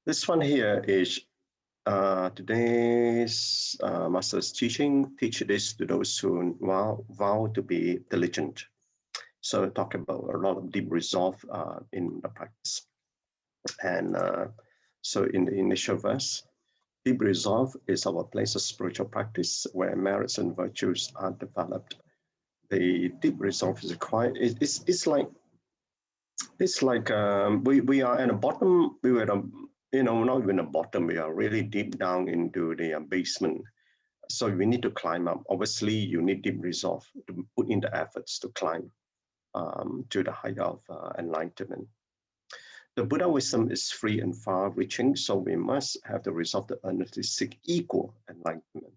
This one here is today's Master's teaching. Teach this to those who vow to be diligent. So talk about a lot of deep resolve in the practice. And so in the initial verse, deep resolve is our place of spiritual practice where merits and virtues are developed. The deep resolve is required. It's like we are at the bottom. We were not even the bottom. We are really deep down into the basement. So we need to climb up. Obviously, you need deep resolve to put in the efforts to climb to the height of enlightenment. The Buddha wisdom is free and far-reaching, so we must have the resolve to earnestly seek equal enlightenment.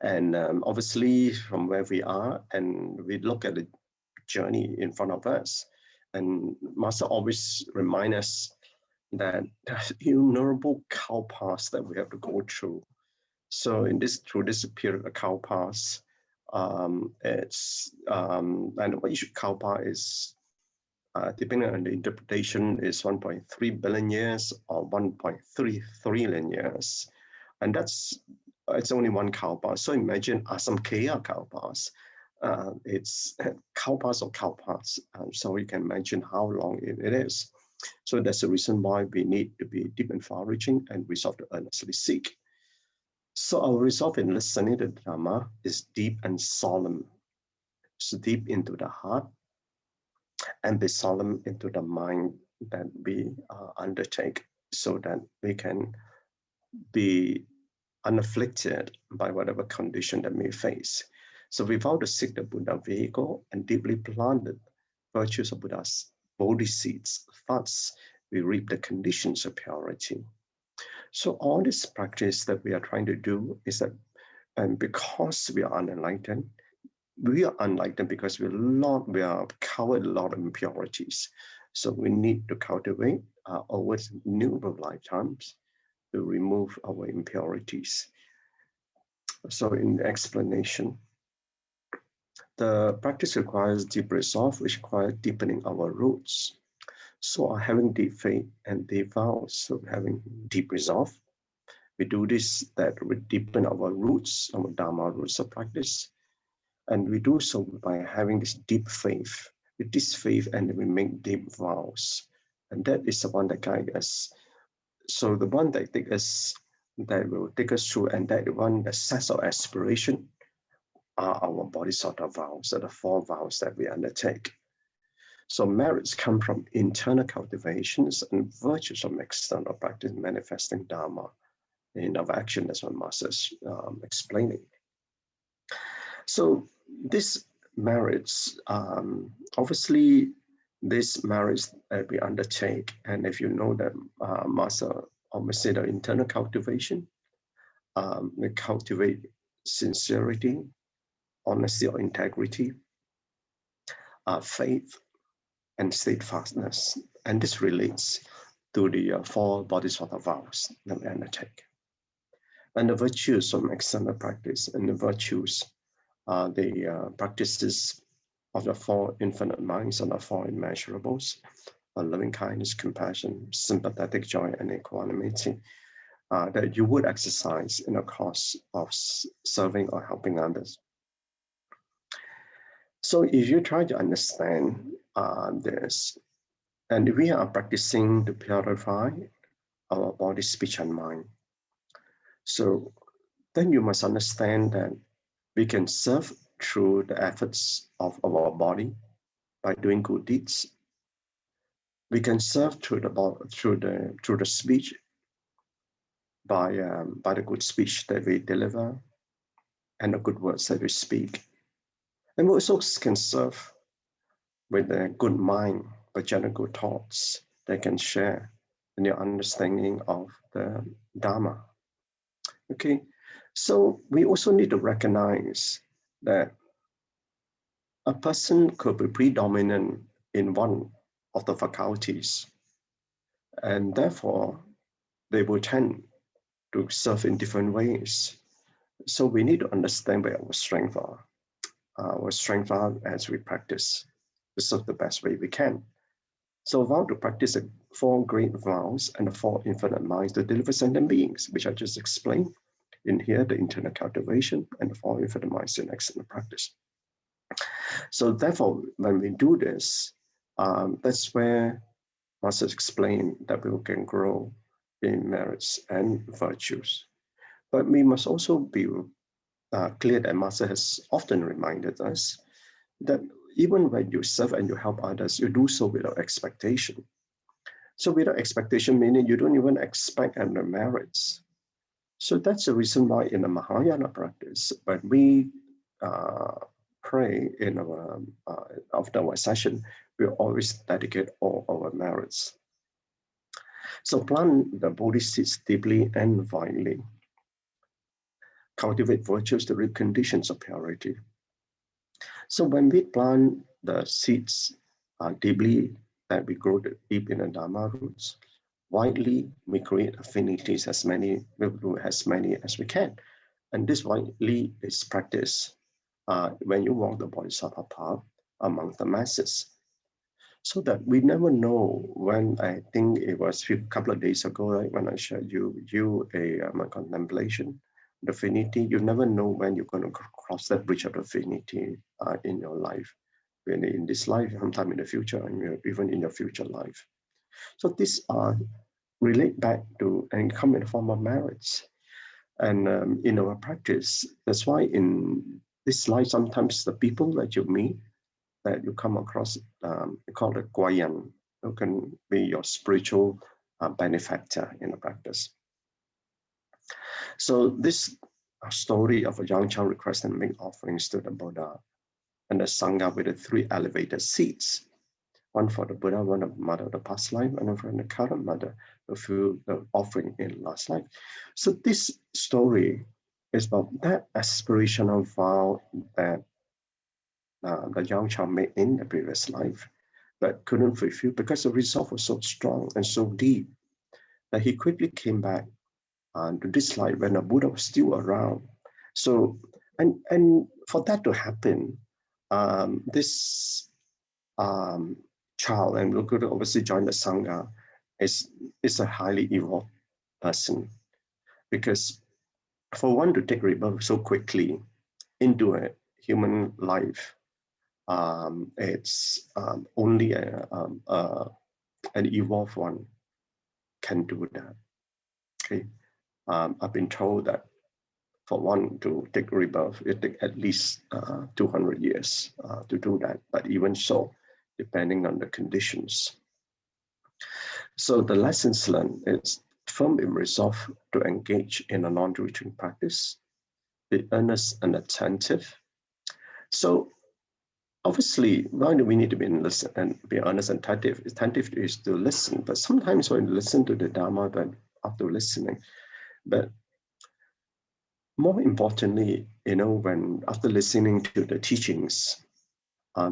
And obviously, from where we are, and we look at the journey in front of us, and Master always reminds us that there's innumerable cow paths that we have to go through. So through this period of cow paths, and what each cow path is, depending on the interpretation, is 1.3 billion years or 1.3 trillion years. And it's only one cow path. So imagine Asamkhya cow paths. It's cow paths or cow paths. So you can imagine how long it is. So that's the reason why we need to be deep and far-reaching and resolve to earnestly seek. So our resolve in listening to the Dhamma is deep and solemn. So deep into the heart and be solemn into the mind that we undertake so that we can be unafflicted by whatever condition that we face. So we vow to seek the Buddha vehicle and deeply planted virtues of Buddha's Bodhi seeds. Thus, we reap the conditions of purity. So all this practice that we are trying to do is that, and because we are unenlightened because we are covered a lot of impurities. So we need to cultivate over numerous lifetimes to remove our impurities. So in explanation, the practice requires deep resolve, which requires deepening our roots. So having deep faith and deep vows, so having deep resolve, we do this that we deepen our roots, our Dharma roots of practice. And we do so by having this deep faith. With this faith, and we make deep vows. And that is the one that guides us. So the one that will take us through, and that one that sets our aspiration are our bodhisattva vows, are the 4 vows that we undertake. So merits come from internal cultivations and virtues from external practice, manifesting Dharma in our action, as one Master is explaining. So this merits, obviously, this merits that we undertake, and if you know that Master always said the internal cultivation, we cultivate sincerity, honesty or integrity, faith, and steadfastness. And this relates to the 4 bodhisattva vows that we undertake. And the virtues from external practice, and the virtues are the practices of the 4 infinite minds and the 4 immeasurables, loving kindness, compassion, sympathetic joy, and equanimity, that you would exercise in the course of serving or helping others. So if you try to understand this, and we are practicing to purify our body, speech, and mind. So then you must understand that we can serve through the efforts of our body by doing good deeds. We can serve through the speech by the good speech that we deliver and the good words that we speak. And we also can serve with a good mind, by general good thoughts that can share in your understanding of the Dharma. Okay, so we also need to recognize that a person could be predominant in one of the faculties, and therefore they will tend to serve in different ways. So we need to understand where our strengths are. Our strengths are as we practice to serve the best way we can. So vow to practice the 4 great vows and the 4 infinite minds to deliver sentient beings, which I just explained in here, the internal cultivation and the 4 infinite minds in excellent practice. So therefore, when we do this, that's where Master explained that we can grow in merits and virtues. But we must also be clear that Master has often reminded us that even when you serve and you help others, you do so without expectation. So without expectation, meaning you don't even expect and the merits. So that's the reason why in the Mahayana practice, when we pray in our after our session, we always dedicate all our merits. So plant the Bodhi seeds deeply and vitally. Cultivate virtues to reap conditions of purity. So when we plant the seeds deeply, that we grow deep in the Dharma roots, widely we create affinities as many as we can. And this widely is practiced when you walk the Bodhisattva path among the masses. So that we never know when, I think it was a couple of days ago, right, when I shared my contemplation, the affinity, you never know when you're going to cross that bridge of affinity in your life, when in this life, sometime in the future, and even in your future life. So these are relate back to and come in the form of merits. And in our practice, that's why in this life, sometimes the people that you meet, that you come across, we call it Guayan, who can be your spiritual benefactor in the practice. So this story of a young child requesting and make offerings to the Buddha and the Sangha with the 3 elevated seats, one for the Buddha, one of the mother of the past life, and one for the current mother, to fill the offering in last life. So this story is about that aspirational vow that the young child made in the previous life, but couldn't fulfill because the resolve was so strong and so deep that he quickly came back to this life when the Buddha was still around. So, and for that to happen, this child, and we're going to obviously join the Sangha, is a highly evolved person, because for one to take rebirth so quickly into a human life, it's only an evolved one can do that. Okay, I've been told that for one to take rebirth, it takes at least 200 years to do that. But even so, depending on the conditions. So the lessons learned is firm in resolve to engage in a non-retreat practice, be earnest and attentive. So obviously, why do we need to be listen and be honest and attentive? Attentive is to listen, but sometimes when you listen to the Dharma, but after listening, but more importantly, when after listening to the teachings,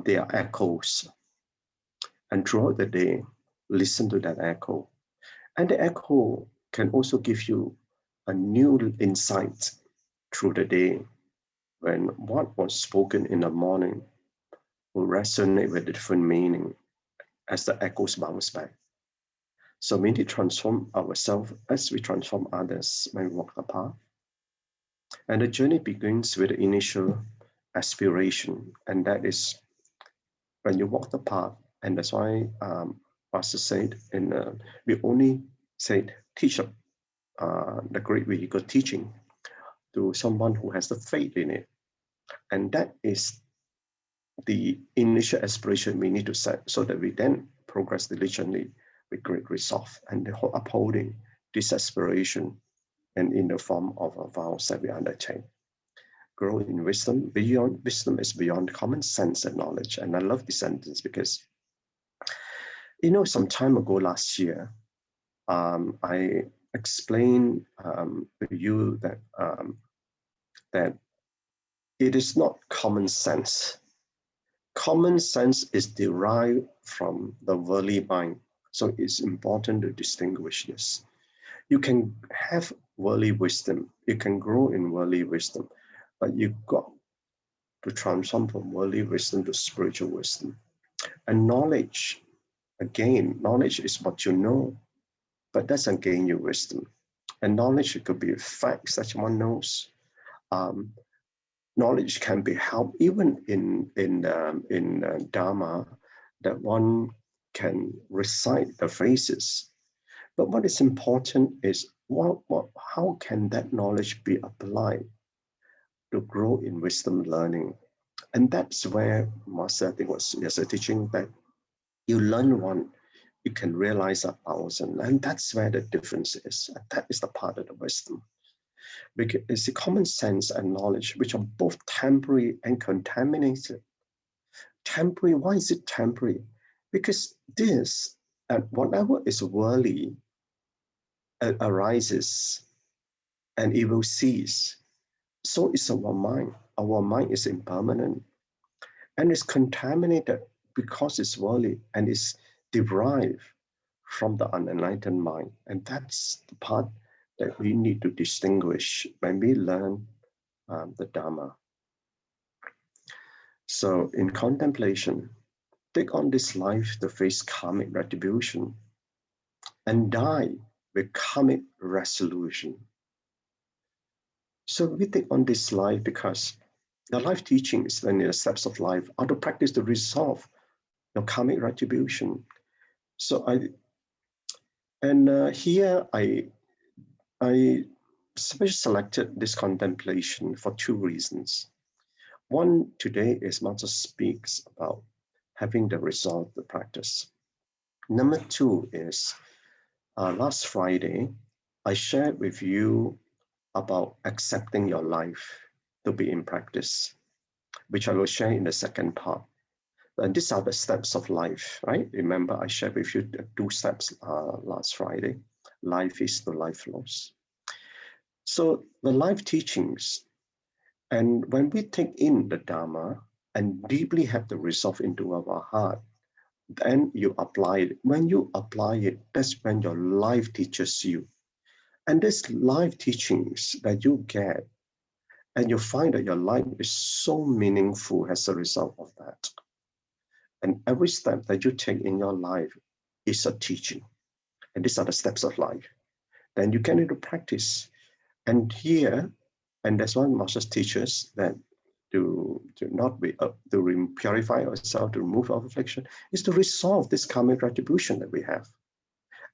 there are echoes, and throughout the day, listen to that echo, and the echo can also give you a new insight through the day, when what was spoken in the morning will resonate with a different meaning as the echoes bounce back. So we need to transform ourselves as we transform others when we walk the path. And the journey begins with the initial aspiration, and that is when you walk the path. And that's why Master said, we only said teach the great vehicle teaching to someone who has the faith in it. And that is the initial aspiration we need to set, so that we then progress diligently with great resolve and the whole upholding this aspiration, and in the form of a vows that we undertake. Grow in wisdom. Beyond wisdom is beyond common sense and knowledge. And I love this sentence because, some time ago last year, I explained to you that it is not common sense. Common sense is derived from the worldly mind. So it's important to distinguish this. You can have worldly wisdom. You can grow in worldly wisdom, but you've got to transform from worldly wisdom to spiritual wisdom. And knowledge Again, knowledge is what you know, but doesn't gain you wisdom. And knowledge could be facts that one knows. Um, Knowledge can be helped even in Dharma, that one can recite the phrases. But what is important is how can that knowledge be applied to grow in wisdom learning? And that's where Master, I think, was yesterday teaching that you learn one, you can realize 1,000. And that's where the difference is. And that is the part of the wisdom. Because it's the common sense and knowledge, which are both temporary and contaminated. Temporary, why is it temporary? Because this, and whatever is worldly, arises and it will cease. So is our mind. Our mind is impermanent and it's contaminated because it's worldly and is derived from the unenlightened mind. And that's the part that we need to distinguish when we learn the Dharma. So in contemplation, take on this life to face karmic retribution and die with karmic resolution. So we take on this life because the life teachings and the steps of life are to practice to resolve your karmic retribution. So here I specially selected this contemplation for two reasons. One, today is Master speaks about having the resolve to practice. Number two is last Friday, I shared with you about accepting your life to be in practice, which I will share in the second part. And these are the steps of life, right? Remember, I shared with you the two steps last Friday. Life is to life loss. So the life teachings, and when we take in the Dharma and deeply have the resolve into our heart, then you apply it. When you apply it, that's when your life teaches you. And this life teachings that you get, and you find that your life is so meaningful as a result of that. And every step that you take in your life is a teaching. And these are the steps of life. Then you get into practice. And here, and that's why Master teaches that to not be to purify ourselves, to remove our affliction, is to resolve this karmic retribution that we have.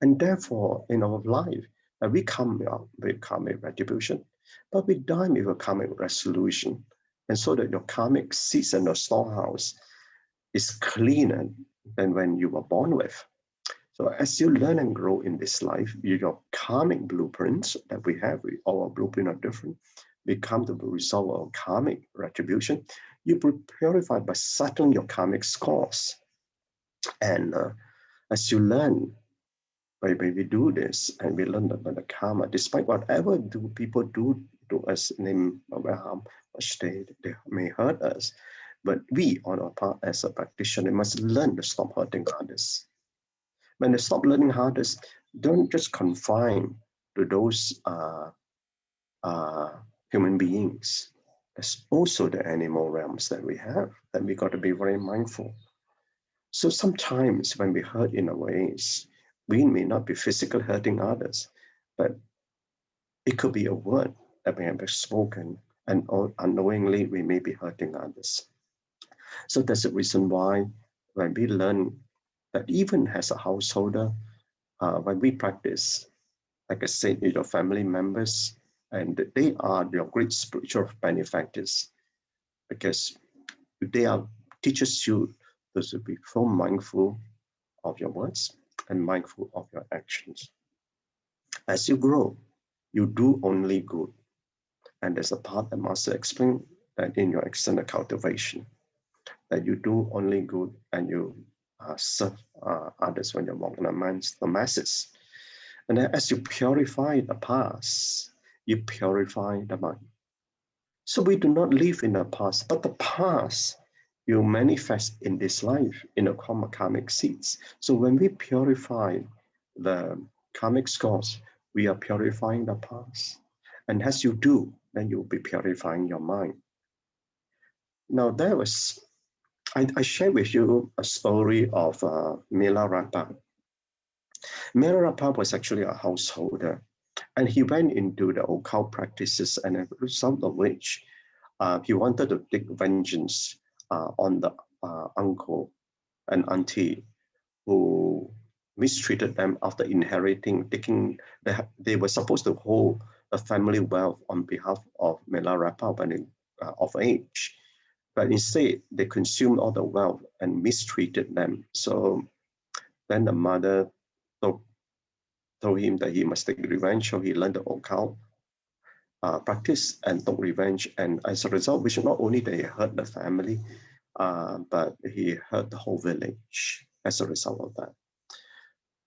And therefore, in our life, we come up with karmic retribution, but we die with a karmic resolution. And so that your karmic seeds and your storehouse is cleaner than when you were born with. So as you learn and grow in this life, your karmic blueprints that we have, all our blueprints are different. We come to resolve our karmic retribution. You be purified by settling your karmic scores. And as you learn, when we do this and we learn about the karma, despite whatever people do to us, name how much they may hurt us, but we on our part as a practitioner must learn to stop hurting others. When they stop learning others, don't just confine to those human beings. There's also the animal realms that we have that we got to be very mindful. So sometimes when we hurt in a ways, we may not be physically hurting others, but it could be a word that we have spoken, and unknowingly we may be hurting others. So that's the reason why when we learn that even as a householder, when we practice, like I said, with your family members, and they are your great spiritual benefactors, because they are teaches you to be so mindful of your words and mindful of your actions. As you grow, you do only good. And there's a part that Master explained that in your external cultivation, that you do only good and you serve others when you're walking amongst the masses. And then as you purify the past, you purify the mind. So we do not live in the past, but the past will manifest in this life in the karmic seeds. So when we purify the karmic scores, we are purifying the past. And as you do, then you'll be purifying your mind. Now there was I share with you a story of Milarepa. Milarepa was actually a householder, and he went into the occult practices, and as a result of which he wanted to take vengeance on the uncle and auntie who mistreated them after inheriting, they were supposed to hold the family wealth on behalf of Milarepa when of age. But instead, they consumed all the wealth and mistreated them. So then the mother told, told him that he must take revenge. So he learned the occult practice and took revenge. And as a result, which not only did he hurt the family, but he hurt the whole village as a result of that.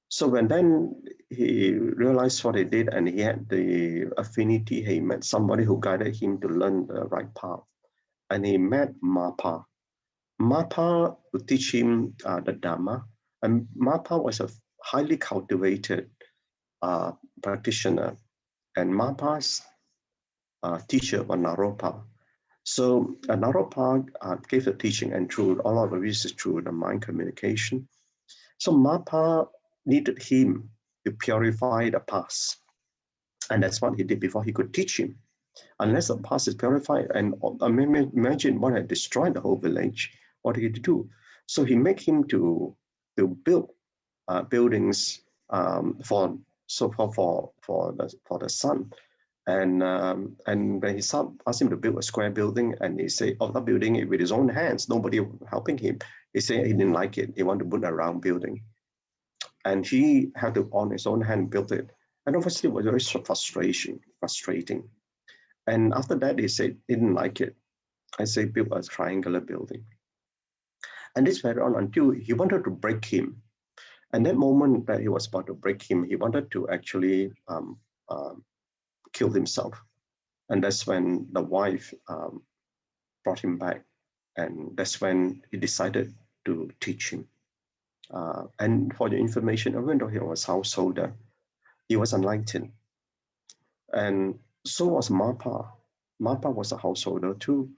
So when then he realized what he did, and he had the affinity, he met somebody who guided him to learn the right path. And he met Mapa. Mapa would teach him the Dharma. And Mapa was a highly cultivated practitioner. And Mapa's teacher was Naropa. So Naropa gave the teaching, and through all of this is through the mind communication. So Mapa needed him to purify the past. And that's what he did before he could teach him. Unless the past is purified, and imagine what had destroyed the whole village, what did he do? So he made him to build buildings for the son. And when he asked him to build a square building, and he said, "Oh, not building it with his own hands, nobody helping him." He said he didn't like it. He wanted to build a round building, and he had to on his own hand build it. And obviously, it was very frustrating. And after that, he said he didn't like it. I say build a triangular building, and this went on until he wanted to break him. And that moment that he was about to break him, he wanted to actually kill himself. And that's when the wife brought him back. And that's when he decided to teach him. And for your information, even though he was a householder, he was enlightened. And so was Mapa. Mapa was a householder too.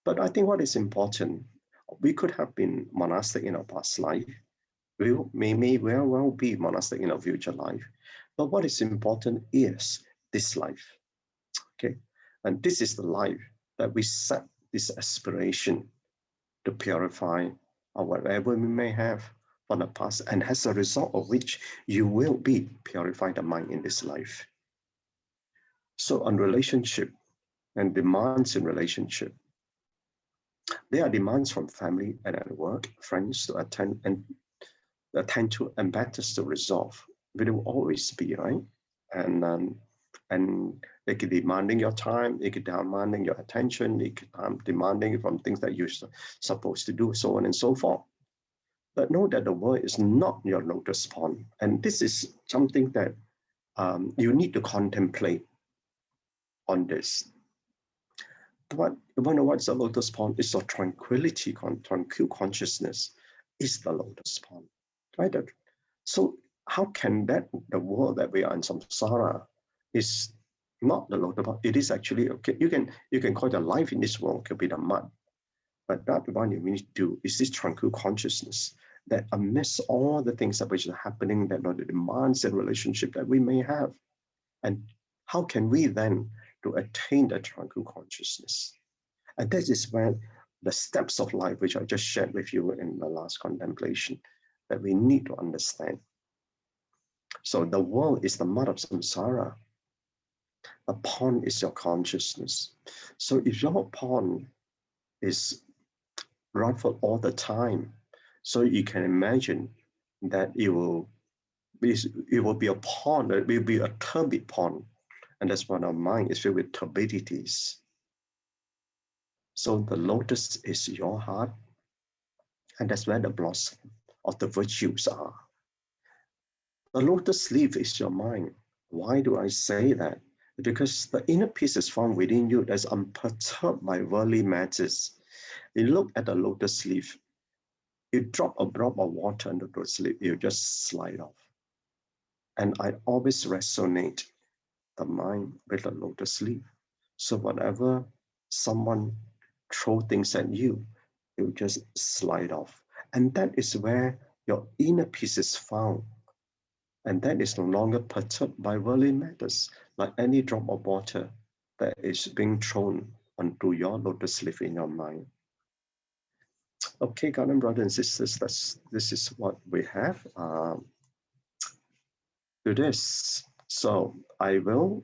But I think what is important, we could have been monastic in our past life. We may well be monastic in our future life. But what is important is this life. Okay. And this is the life that we set this aspiration to purify or whatever we may have from the past, and as a result of which you will be purify the mind in this life. So on relationship and demands in relationship, there are demands from family and at work, friends to attend to, and matters to resolve. It will always be, right? And they could demanding your time, they could demanding your attention, they could demanding from things that you're supposed to do, so on and so forth. But know that the world is not your lotus pond. And this is something that you need to contemplate on this. But you know what's the lotus pond? It's a tranquility, tranquil consciousness is the lotus pond, right? So how can that, the world that we are in samsara is not the lotus pond? It is actually, okay, you can call the life in this world could be the mud. But that one you need to do is this tranquil consciousness that amidst all the things that which are happening, that are the demands and relationship that we may have. And how can we then to attain that tranquil consciousness? And this is where the steps of life, which I just shared with you in the last contemplation, that we need to understand. So the world is the mud of samsara. The pond is your consciousness. So if your pond is ruffled all the time, so you can imagine that it will be a pond, it will be a turbid pond. And that's what our mind is filled with turbidities. So the lotus is your heart, and that's where the blossom of the virtues are. The lotus leaf is your mind. Why do I say that? Because the inner peace is found within you that's unperturbed by worldly matters. You look at the lotus leaf, you drop a drop of water into the lotus leaf, you just slide off. And I always resonate the mind with the lotus leaf. So whatever someone throw things at you, it will just slide off. And that is where your inner peace is found. And that is no longer perturbed by worldly matters, like any drop of water that is being thrown onto your lotus leaf in your mind. Okay, Gan En brothers and sisters, this is what we have to this. So I will